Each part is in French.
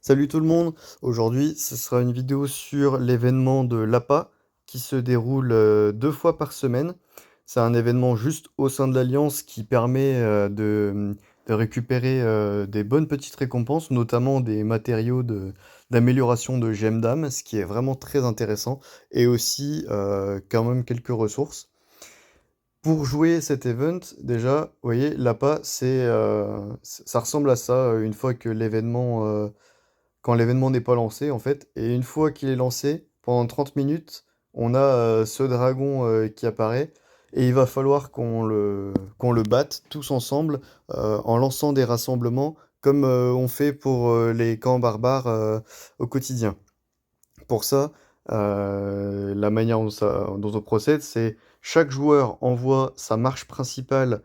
Salut tout le monde, aujourd'hui ce sera une vidéo sur l'événement de l'APA qui se déroule 2 fois par semaine. C'est un événement juste au sein de l'Alliance qui permet de récupérer des bonnes petites récompenses, notamment des matériaux d'amélioration de gemmes d'âme, ce qui est vraiment très intéressant, et aussi quand même quelques ressources. Pour jouer cet event, déjà, vous voyez, l'APA, ça ressemble à ça une fois que quand l'événement n'est pas lancé en fait, et une fois qu'il est lancé, pendant 30 minutes, on a ce dragon qui apparaît, et il va falloir qu'on le batte tous ensemble en lançant des rassemblements comme on fait pour les camps barbares au quotidien. Pour ça, la manière dont on procède, c'est chaque joueur envoie sa marche principale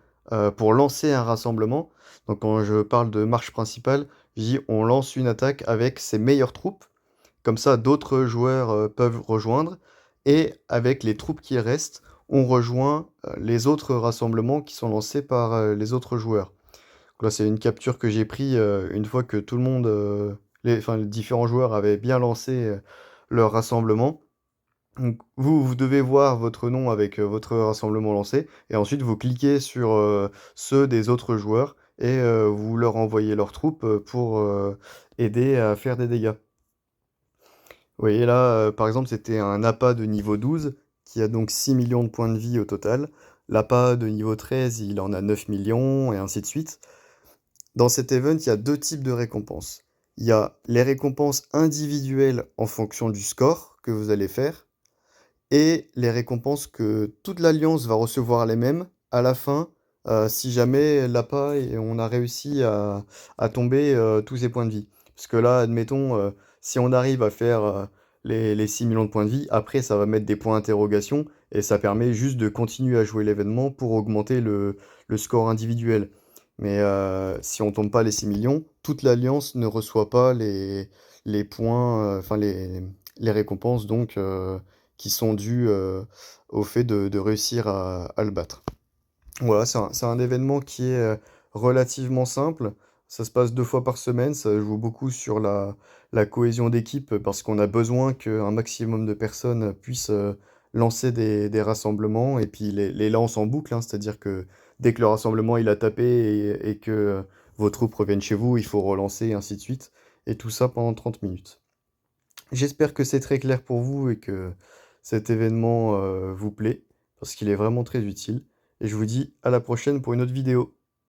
pour lancer un rassemblement. Donc quand je parle de marche principale, je dis on lance une attaque avec ses meilleures troupes. Comme ça, d'autres joueurs peuvent rejoindre. Et avec les troupes qui restent, on rejoint les autres rassemblements qui sont lancés par les autres joueurs. Donc là, c'est une capture que j'ai pris une fois que tout le monde, enfin, les différents joueurs avaient bien lancé leur rassemblement. Donc, vous devez voir votre nom avec votre rassemblement lancé, et ensuite vous cliquez sur ceux des autres joueurs, et vous leur envoyez leurs troupes pour aider à faire des dégâts. Vous voyez là, par exemple, c'était un appât de niveau 12, qui a donc 6 millions de points de vie au total. L'appât de niveau 13, il en a 9 millions, et ainsi de suite. Dans cet event, il y a deux types de récompenses. Il y a les récompenses individuelles en fonction du score que vous allez faire, et les récompenses que toute l'Alliance va recevoir les mêmes à la fin, si jamais l'appât et on a réussi à tomber tous ses points de vie. Parce que là, admettons, si on arrive à faire les 6 millions de points de vie, après ça va mettre des points d'interrogation, et ça permet juste de continuer à jouer l'événement pour augmenter le score individuel. Mais si on tombe pas les 6 millions, toute l'Alliance ne reçoit pas les points, enfin les récompenses donc qui sont dues au fait de réussir à le battre. Voilà, c'est un événement qui est relativement simple. Ça se passe 2 fois par semaine. Ça joue beaucoup sur la cohésion d'équipe parce qu'on a besoin qu'un maximum de personnes puissent lancer des rassemblements et puis les lancent en boucle, hein. C'est-à-dire que dès que le rassemblement il a tapé et que vos troupes reviennent chez vous, il faut relancer et ainsi de suite. Et tout ça pendant 30 minutes. J'espère que c'est très clair pour vous et que cet événement vous plaît parce qu'il est vraiment très utile. Et je vous dis à la prochaine pour une autre vidéo.